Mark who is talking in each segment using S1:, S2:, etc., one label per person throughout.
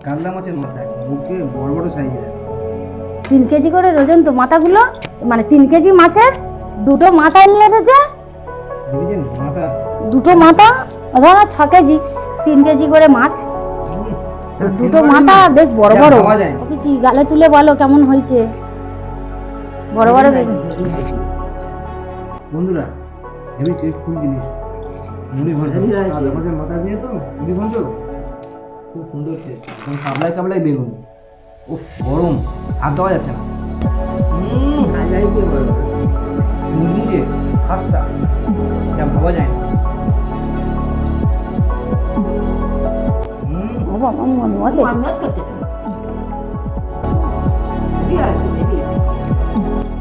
S1: কাতলা মাছের মাথা মুখে বড় বড় সাইজের।
S2: 3 কেজি করে ওজন তো মাথাগুলো, মানে 3 কেজি মাছের দুটো মাথা নিয়ে এসেছে।
S1: বুঝলেন মাথা
S2: দুটো মাথা ধরো 6 কেজি, 3 কেজি করে মাছ। দুটো মাথা বেশ বড় বড়। অফিসি গালে তুলে বলো কেমন হয়েছে। বড় বড় বেগুন।
S1: বন্ধুরা হেভি টেস্টফুল জিনিস। মুড়ি ঘন্ট আমাদের মাথা দিয়ে তো মুড়ি ঘন্ট খুব সুন্দর টেস্ট, একদম কাবলায় কাবলায় বেগুন। ও গরম, হাত দেওয়া যাচ্ছে না। মুরগি খাস্তা যা ভাবা যায় না।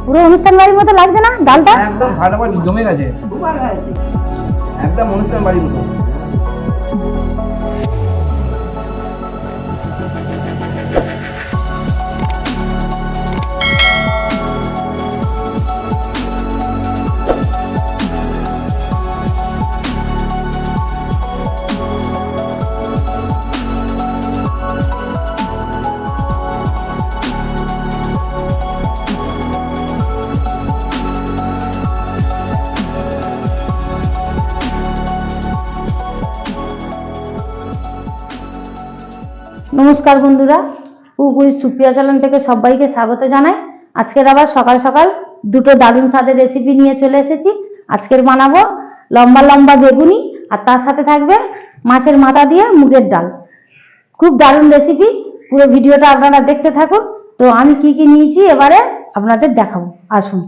S2: পুরো অনুষ্ঠান বাড়ির মতো লাগছে না ডালটা?
S1: একদম ফাটাফাটি জমে গেছে, একদম অনুষ্ঠান বাড়ির মতো।
S2: নমস্কার বন্ধুরা, কুকুই সুপ্রিয়া চ্যানেল থেকে সবাইকে স্বাগত জানাই। আজকের আবার সকাল সকাল দুটো দারুণ স্বাদের রেসিপি নিয়ে চলে এসেছি। আজকের বানাবো লম্বা লম্বা বেগুনি, আর তার সাথে থাকবে মাছের মাথা দিয়ে মুগের ডাল। খুব দারুণ রেসিপি, পুরো ভিডিওটা আপনারা দেখতে থাকুন। তো আমি কি কি নিয়েছি এবারে আপনাদের দেখাবো, আসুন।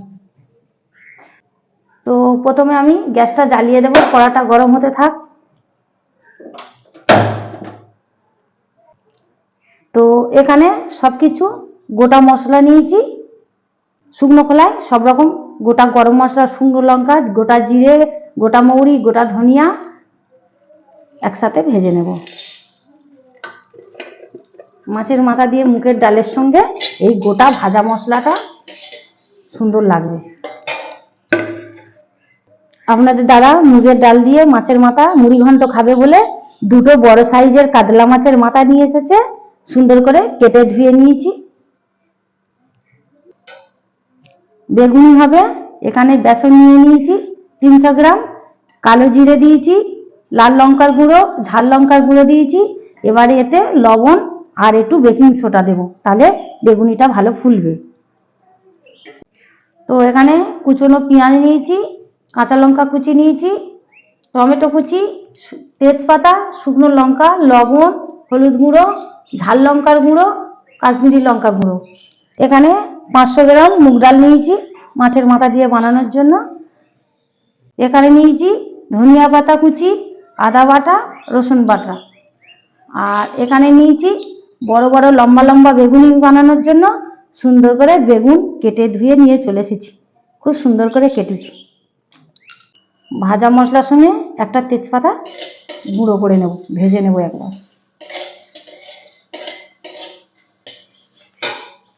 S2: তো প্রথমে আমি গ্যাসটা জ্বালিয়ে দেবো, কড়াটা গরম হতে থাক। তো এখানে সবকিছু গোটা মশলা নিয়েছি। শুকনো খোলায় সব রকম গোটা গরম মশলা, শুকনো লঙ্কা, গোটা জিরে, গোটা মৌরি, গোটা ধনিয়া একসাথে ভেজে নেব। মাছের মাথা দিয়ে মুগের ডালের সঙ্গে এই গোটা ভাজা মশলাটা সুন্দর লাগবে। আপনাদের দাদা মুগের ডাল দিয়ে মাছের মাথা মুড়ি ঘন্ট খাবে বলে দুটো বড় সাইজের কাতলা মাছের মাথা নিয়ে এসেছে। সুন্দর করে কেটে ধুয়ে নিয়েছি। বেগুনি হবে, এখানে বেসন নিয়ে নিয়েছি 300 গ্রাম, কালো জিরে দিয়েছি, লাল লঙ্কার গুঁড়ো, ঝাল লঙ্কার গুঁড়ো দিয়েছি। এবারে এতে লবণ আর একটু বেকিং সোডা দেব, তাহলে বেগুনিটা ভালো ফুলবে। তো এখানে কুচনো পেঁয়াজ নিয়েছি, কাঁচা লঙ্কা কুচি নিয়েছি, টমেটো কুচি, তেজপাতা, শুকনো লঙ্কা, লবণ, হলুদ গুঁড়ো, ঝাল লঙ্কার গুঁড়ো, কাশ্মীরি লঙ্কা গুঁড়ো। এখানে 500 গ্রাম মুগ ডাল নিয়েছি মাছের মাথা দিয়ে বানানোর জন্য। এখানে নিয়েছি ধনিয়া পাতা কুচি, আদা বাটা, রসুন বাটা। আর এখানে নিয়েছি বড় বড় লম্বা লম্বা বেগুনি বানানোর জন্য সুন্দর করে বেগুন কেটে ধুয়ে নিয়ে চলে এসেছি। খুব সুন্দর করে কেটেছি। ভাজা মশলার সঙ্গে একটা তেজপাতা গুঁড়ো করে নেব, ভেজে নেব একবার।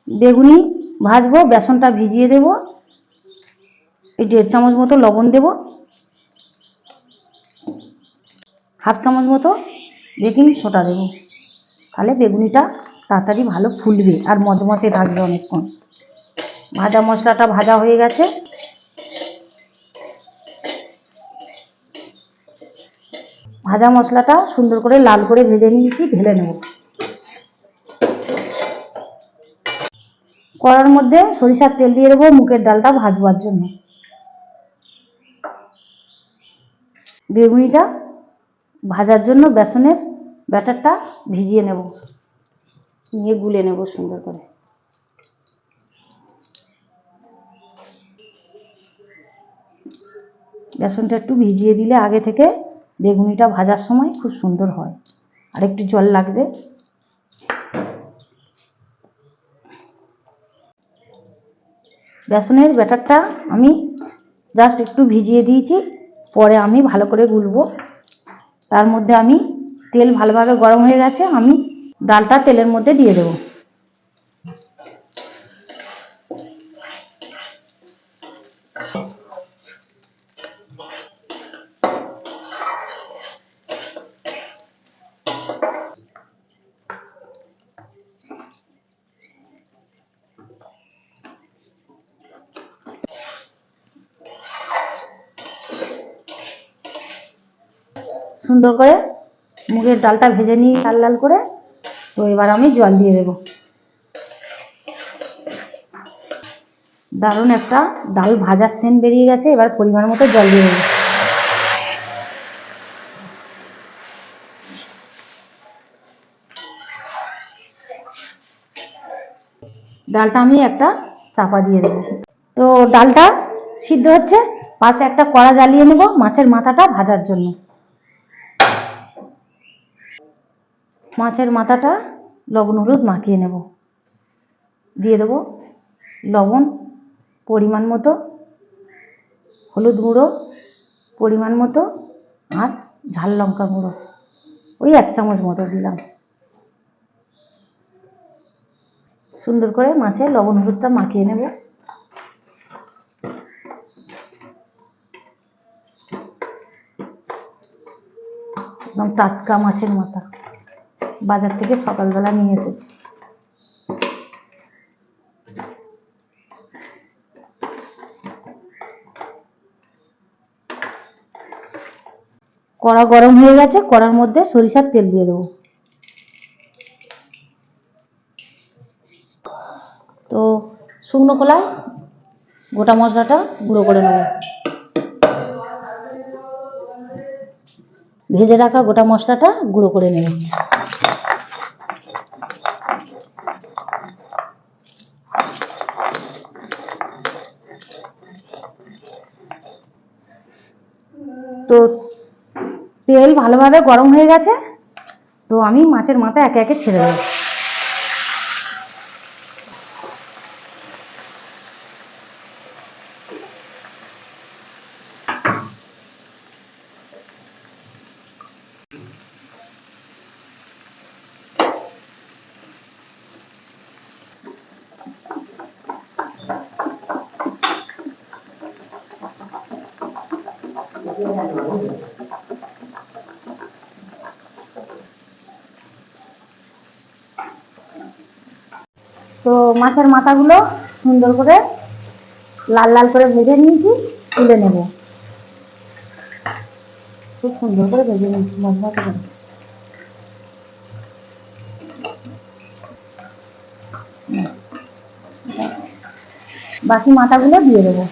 S2: বেগুনি ভাজবো, বেসনটা ভিজিয়ে দেব। এই 1.5 চামচ মতো লবণ দেব, 1/2 চামচ মতো বেকিং সোডা দেব, তাহলে বেগুনিটা তাড়াতাড়ি ভালো ফুলবে আর মচমচে থাকবে অনেকক্ষণ। ভাজা মশলাটা ভাজা হয়ে গেছে। ভাজা মশলাটা সুন্দর করে লাল করে ভেজে নিয়েছি, ঢেলে নেব। কড়ার মধ্যে সরিষার তেল দিয়ে দেবো মুগের ডালটা ভাজবার জন্য। বেগুনিটা ভাজার জন্য বেসনের ব্যাটারটা ভিজিয়ে নেব, নিয়ে গুলে নেব সুন্দর করে। বেসনটা একটু ভিজিয়ে দিলে আগে থেকে বেগুনিটা ভাজার সময় খুব সুন্দর হয়। আর একটু জল লাগবে। বেসনের ব্যাটারটা আমি জাস্ট একটু ভিজিয়ে দিয়েছি, পরে আমি ভালো করে গুলবো। তার মধ্যে আমি তেল ভালোভাবে গরম হয়ে গেছে, আমি ডালটা তেলের মধ্যে দিয়ে দেব। সুন্দর করে মুগের ডালটা ভেজে নিই লাল লাল করে। তো এবার আমি জল দিয়ে দেবো। দারুণ একটা ডাল ভাজার সেন্ট বেরিয়ে গেছে। এবার পরিমাণ মতো জল দিয়ে দেবো। ডালটা আমি একটা চাপা দিয়ে দেবো। তো ডালটা সিদ্ধ হচ্ছে, পাশে একটা কড়া জ্বালিয়ে নেব মাছের মাথাটা ভাজার জন্য। মাছের মাথাটা লবণ হলুদ মাখিয়ে নেব। দিয়ে দেবো লবণ পরিমাণ মতো, হলুদ গুঁড়ো পরিমাণ মতো, আর ঝাল লঙ্কা গুঁড়ো ওই 1 চামচ মতো দিলাম। সুন্দর করে মাছে লবণ হলুদটা মাখিয়ে নেব। একদম টাটকা মাছের মাথা, বাজার থেকে সকালবেলা নিয়ে এসেছি। কড়া গরম হয়ে গেছে, কড়ার মধ্যে সরিষার তেল দিয়ে দেবো। তো শুকনো কলায় গোটা মশলাটা গুঁড়ো করে নেব। ভেজে রাখা গোটা মশলাটা গুঁড়ো করে নেব। তো তেল ভালোভাবে গরম হয়ে গেছে। তো আমি মাছের মাথা একে একে ছেড়ে দেবো। তো মাছের মাথাগুলো সুন্দর করে লাল লাল করে ভেজে নিয়েছি, তুলে নেব। খুব সুন্দর করে ভেজে নিয়েছি মশলা করে। বাকি মাথাগুলো দিয়ে দেবো।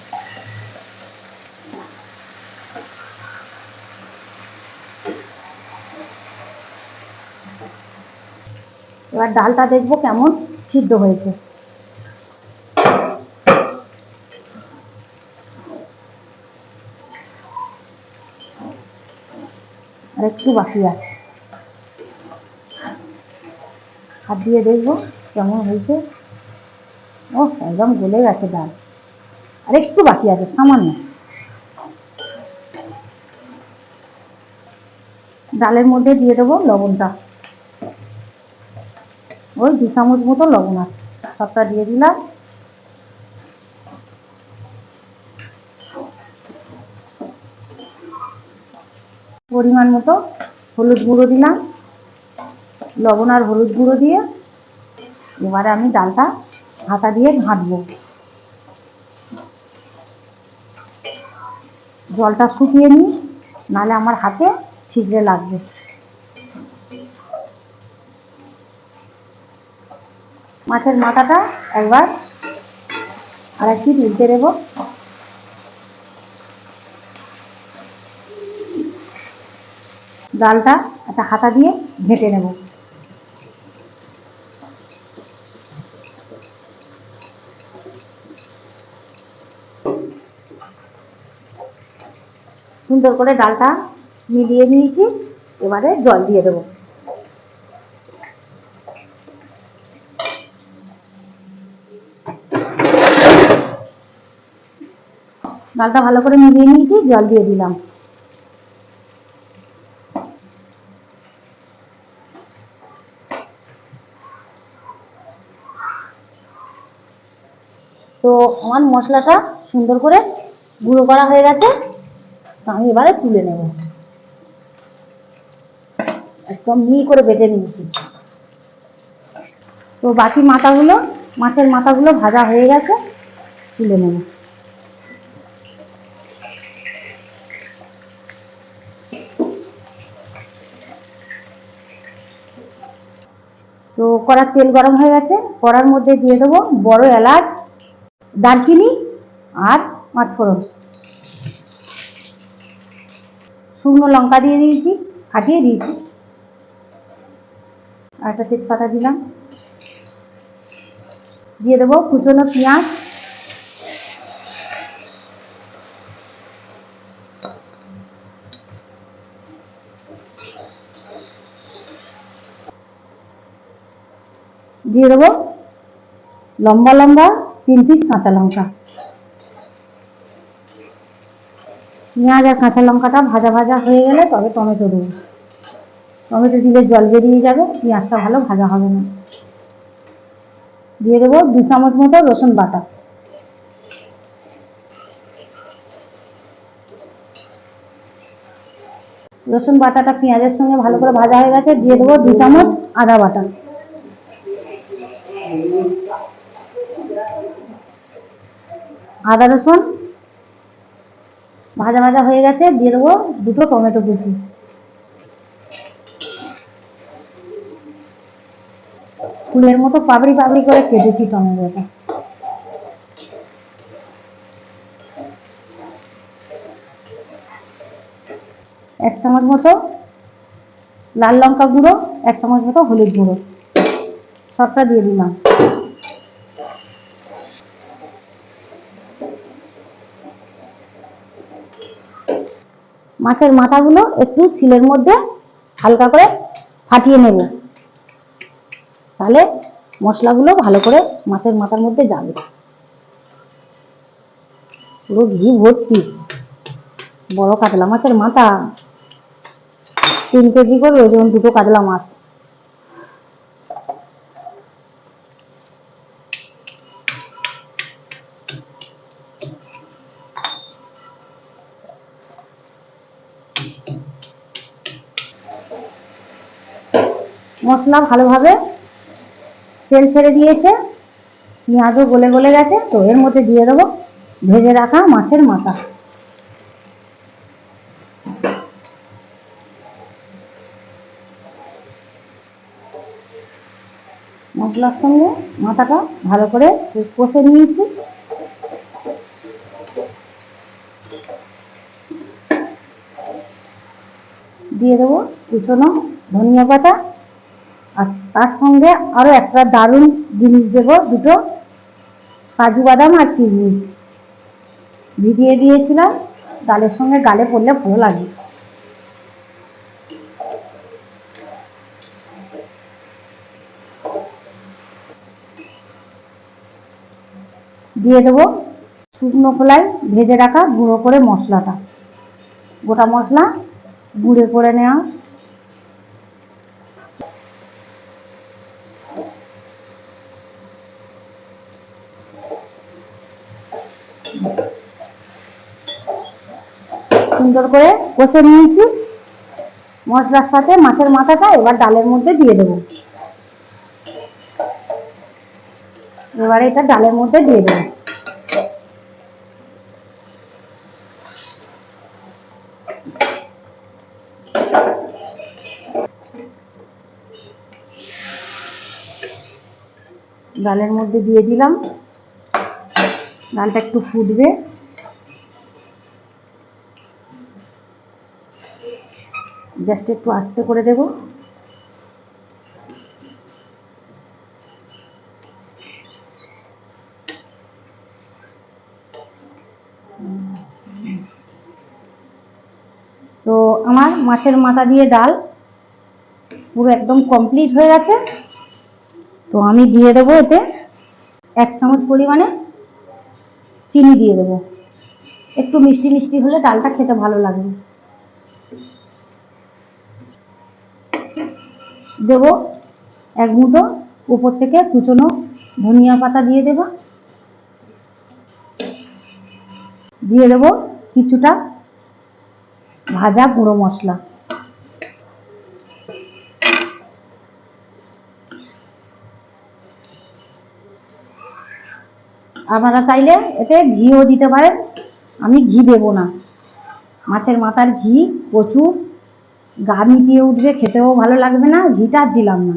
S2: এবার ডালটা দেখবো কেমন সিদ্ধ হয়েছে। আর একটু বাকি আছে, হাত দিয়ে দেখবো কেমন হয়েছে। ও একদম গলে গেছে ডাল, আর একটু বাকি আছে সামান্য। ডালের মধ্যে দিয়ে দেবো লবণটা, ওই 2 চামচ মতো লবণ আছে, সবটা দিয়ে দিলাম। পরিমাণ মতো হলুদ গুঁড়ো দিলাম। লবণ আর হলুদ গুঁড়ো দিয়ে এবারে আমি ডালটা হাতা দিয়ে ঘাঁটবো। জলটা শুকিয়ে নিই, নাহলে আমার হাতে ছিদ্রে লাগবে। মাছের মাথাটা একবার আর একটু উল্টে দেবো। ডালটা একটা হাতা দিয়ে ঘেঁটে নেব। সুন্দর করে ডালটা মিলিয়ে নিয়েছি, এবারে জল দিয়ে দেবো। ডালটা ভালো করে মিলিয়ে নিয়েছি, জল দিয়ে দিলাম। তো আমার মশলাটা সুন্দর করে গুঁড়ো করা হয়ে গেছে। তো আমি এবারে তুলে নেব। একদম মিহি করে বেটে নিয়েছি। তো বাকি মাথাগুলো, মাছের মাথাগুলো ভাজা হয়ে গেছে, তুলে নেব। তো কড়ার তেল গরম হয়ে গেছে, কড়ার মধ্যে দিয়ে দেবো বড় এলাচ, দারচিনি আর পাঁচফোড়ন, শুকনো লঙ্কা দিয়ে দিয়েছি, ফাটিয়ে দিয়েছি, আর একটা তেজপাতা দিলাম, দিয়ে দেবো কুচনো পেঁয়াজ, দিয়ে দেবো লম্বা লম্বা 3 পিস কাঁচা লঙ্কা। পেঁয়াজ আর কাঁচা লঙ্কাটা ভাজা ভাজা হয়ে গেলে তবে টমেটো দেবো। টমেটো দিলে জল বেরিয়ে যাবে, পেঁয়াজটা ভালো ভাজা হবে না। দিয়ে দেবো 2 চামচ মতো রসুন বাটা। রসুন বাটাটা পেঁয়াজের সঙ্গে ভালো করে ভাজা হয়ে গেছে, দিয়ে দেবো 2 চামচ আদা বাটা। আদা রসুন ভাজা ভাজা হয়ে গেছে, দিয়ে দেবো 2টো টমেটো কুচি। ফুলের মতো পাপড়ি পাপড়ি করে কেটেছি টমেটোটা। 1 চামচ মতো লাল লঙ্কা গুঁড়ো, 1 চামচ মতো হলুদ গুঁড়ো, সবটা দিয়ে দিলাম। মাছের মাথাগুলো একটু শিলের মধ্যে হালকা করে ফাটিয়ে নেব, তাহলে মশলাগুলো ভালো করে মাছের মাথার মধ্যে যাবে। পুরো ঘি ভর্তি, বড় কাতলা মাছের মাথা 3 কেজি করে, যেমন 2টো কাতলা মাছ। মশলা ভালোভাবে তেল ছেড়ে দিয়েছে, পেঁয়াজও গলে গলে গেছে, তো এর মধ্যে দিয়ে দেবো ভেজে রাখা মাছের মাথা। মশলার সঙ্গে মাথাটা ভালো করে কষে নিয়েছি। দিয়ে দেবো কুচনো ধনিয়া পাতা, আর তার সঙ্গে আরো একটা দারুণ জিনিস দেবো, 2টো কাজু বাদাম আর কিশমিশ ভিজিয়ে দিয়েছিলাম, ডালের সঙ্গে গালে পড়লে ভালো লাগে। দিয়ে দেবো শুকনো খোলায় ভেজে রাখা গুঁড়ো করে মশলাটা, গোটা মশলা গুঁড়ো করে নেওয়া। সুন্দর করে কষে নিয়েছি মশলার সাথে মাছের মাথাটা, এবার ডালের মধ্যে দিয়ে দেবো। এবারে এটা ডালের মধ্যে দিয়ে দেবো। ডালের মধ্যে দিয়ে দিলাম, ডালটা একটু ফুটবে, গ্যাসটা একটু আস্তে করে দেব। তো আমার মাছের মাথা দিয়ে ডাল পুরো একদম কমপ্লিট হয়ে গেছে। তো আমি দিয়ে দেবো এতে 1 চামচ পরিমাণে চিনি দিয়ে দেবো, একটু মিষ্টি মিষ্টি হলে ডালটা খেতে ভালো লাগবে। দেবো 1 মুঠো উপর থেকে কুচনো ধনিয়া পাতা দিয়ে দেবো, দিয়ে দেবো কিছুটা ভাজা গুঁড়ো মশলা। আপনারা চাইলে এতে ঘিও দিতে পারেন, আমি ঘি দেব না। মাছের মাথার ঘি প্রচুর গা মিটিয়ে উঠবে, খেতেও ভালো লাগবে না, ঘিটা দিলাম না।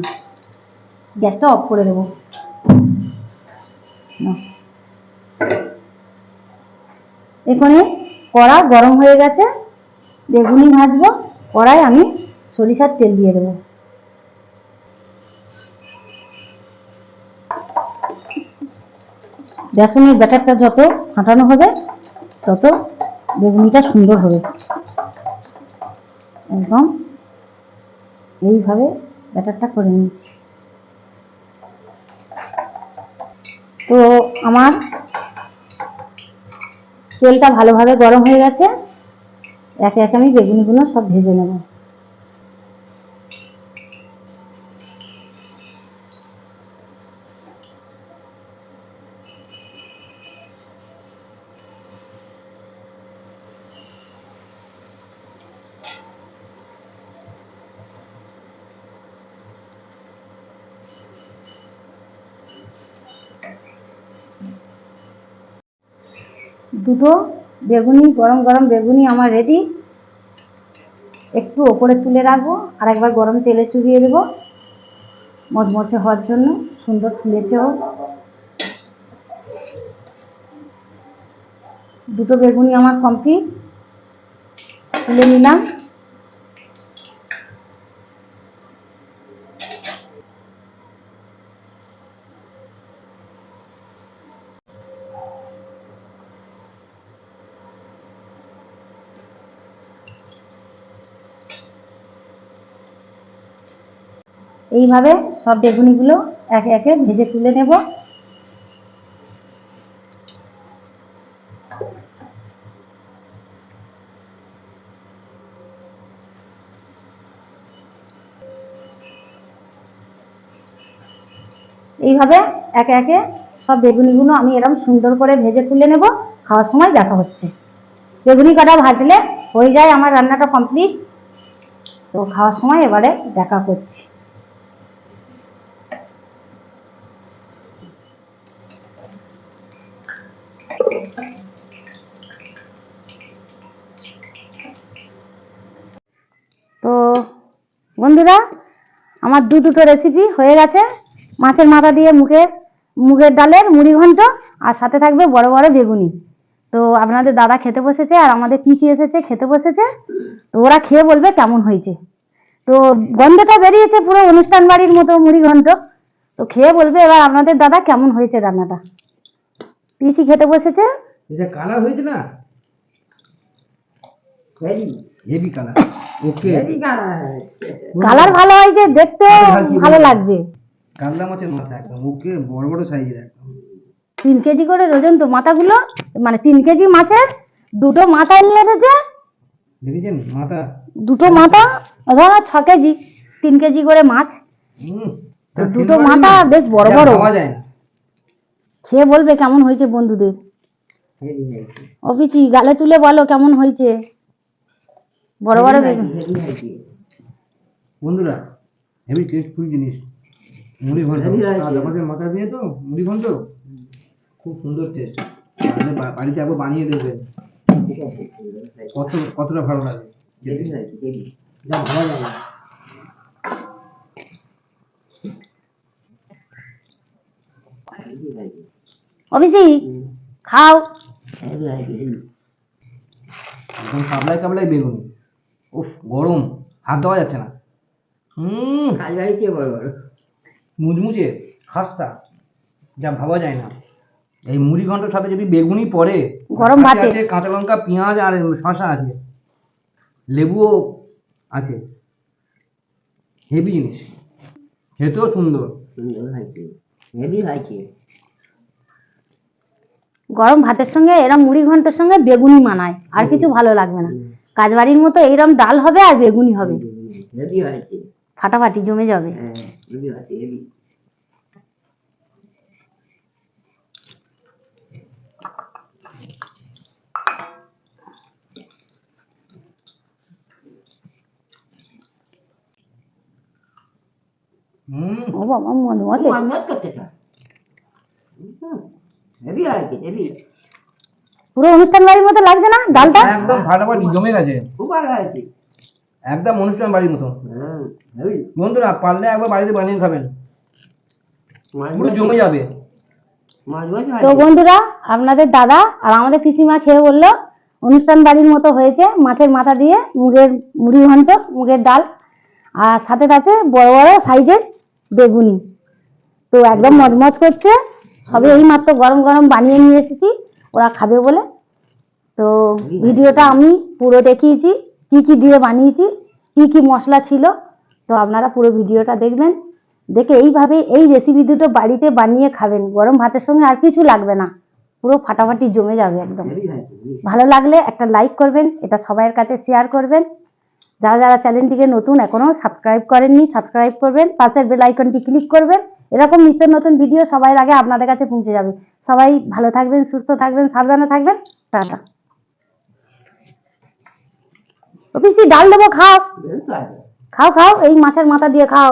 S2: গ্যাসটা অফ করে দেবো। নাও। এখানে কড়া গরম হয়ে গেছে, বেগুনি ভাজবো। কড়াই আমি সরিষার তেল দিয়ে দেবো। বেসনের ব্যাটারটা যত ফাটানো হবে তত বেগুনিটা সুন্দর হবে। একদম এইভাবে ব্যাটারটা করে নিচ্ছি। তো আমার তেলটা ভালোভাবে গরম হয়ে গেছে, একে একে আমি বেগুনিগুলো সব ভেজে নেব। দুটো বেগুনি, গরম গরম বেগুনি আমার রেডি। একটু ওপরে তুলে রাখবো, আর একবার গরম তেলে চুবিয়ে দেবো মচমচে হওয়ার জন্য, সুন্দর ফুলেছেও। দুটো বেগুনি আমার কমপ্লিট, তুলে নিলাম। এইভাবে সব বেগুনিগুলো একে একে ভেজে তুলে নেব। এইভাবে একে একে সব বেগুনিগুলো আমি এরকম সুন্দর করে ভেজে তুলে নেব। খাওয়ার সময় দেখা হচ্ছে। বেগুনি কটা ভাজলে হয়ে যায় আমার রান্নাটা কমপ্লিট। তো খাওয়ার সময় এবারে দেখা করছি। তো বন্ধুরা, আমার দুটো রেসিপি হয়ে গেছে। মাছের মাথা দিয়ে মুগের ডালের মুড়ি ঘন্ট, আর সাথে থাকবে বড় বড় বেগুনি। তো আপনাদের দাদা খেতে বসেছে, আর আমাদের পিসি এসেছে খেতে বসেছে। তো ওরা খেয়ে বলবে কেমন হয়েছে। তো গন্ধটা বেরিয়েছে পুরো অনুষ্ঠান বাড়ির মতো মুড়ি ঘন্ট। তো খেয়ে বলবে এবার আপনাদের দাদা কেমন হয়েছে রান্নাটা। পিসি খেতে বসেছে।
S1: এটা কালার হয়েছে না, হেভি কালার। ওকে,
S2: কালার ভালো হয়েছে, দেখতে ভালো লাগছে।
S1: কাতলা মাছের মাথা একদম ওকে, বড় বড় সাইজের একদম।
S2: 3 কেজি করে ওজন তো মাথাগুলো, মানে 3 কেজি মাছের দুটো মাথা নিয়ে এসেছে।
S1: দেখেছেন মাথা?
S2: দুটো মাথা ধরো 6 কেজি, 3 কেজি করে মাছ। তো দুটো মাথা বেশ বড় বড়। খেয়ে বলবে কেমন হয়েছে বন্ধুদের। অফিসি গালে তুলে বলো কেমন হয়েছে। বড় বড় বেগুন
S1: বন্ধুরা, হেভি টেস্টফুল জিনিস। মুড়ি ঘন্ট আমাদের মাথা দিয়ে তো মুড়ি ঘন্ট খুব সুন্দর টেস্ট। বাড়িতে একবার বানিয়ে দেবেন, কতটা ভালো লাগে। যা ভালো লাগে।
S2: অফিসি খাও।
S1: একদম কাবলায় কাবলায় বেগুন। উফ, গরম, হাত দেওয়া যাচ্ছে না। মুচমুচে খাস্তা, যা ভাবা যায় না। এই মুড়ি ঘন্টার সাথে যদি বেগুনি পড়ে,
S2: গরম ভাতে
S1: আছে কাঁচা লঙ্কা, পেঁয়াজ আর শসা আছে, লেবুও আছে, হেভি জিনিস। খেতেও সুন্দর।
S2: গরম ভাতের সঙ্গে এরম মুড়ি ঘন্টের সঙ্গে বেগুনি মানায়, আর কিছু ভালো লাগবে না। কাজবাড়ির মতো এইরকম ডাল হবে আর বেগুনি হবে, ফাটাফাটি জমে যাবে। ও বাবা, মনে আছে পুরো অনুষ্ঠান বাড়ির মতো লাগছে না ডালটা?
S1: একদম ফাটাফাটি জমে গেছে, একদম অনুষ্ঠান বাড়ির মতো। বন্ধুরা পারলে একবার বাড়িতে বানিয়ে খাবেন। পুরো জমে যাবে।
S2: তো বন্ধুরা, আপনাদের দাদা আর আমাদের পিসিমা খেয়ে বললো অনুষ্ঠান বাড়ির মতো হয়েছে। মাছের মাথা দিয়ে মুগের মুড়ি ঘন্ট, মুগের ডাল, আর সাথে আছে বড় বড় সাইজের বেগুনি। তো একদম মজমজ করছে। সবে এই মাত্র গরম গরম বানিয়ে নিয়ে এসেছি ওরা খাবে বলে। তো ভিডিওটা আমি পুরো দেখিয়েছি, কি কি দিয়ে বানিয়েছি, কি কি মশলা ছিল। তো আপনারা পুরো ভিডিওটা দেখবেন, দেখে এইভাবে এই রেসিপি দুটো বাড়িতে বানিয়ে খাবেন। গরম ভাতের সঙ্গে আর কিছু লাগবে না, পুরো ফাটাফাটি জমে যাবে একদম। ভালো লাগলে একটা লাইক করবেন, এটা সবাইয়ের কাছে শেয়ার করবেন। যারা যারা চ্যানেলটিকে নতুন এখনো সাবস্ক্রাইব করেননি সাবস্ক্রাইব করবেন, পাশের বেল আইকনটি ক্লিক করবেন। এরকম নিত্য নতুন ভিডিও সবার আগে আপনাদের কাছে পৌঁছে যাবে। সবাই ভালো থাকবেন, সুস্থ থাকবেন, সাবধানে থাকবেন। টাটা। ও পিসি ডাল দেবো, খাও খাও খাও, এই মাছের মাথা দিয়ে খাও।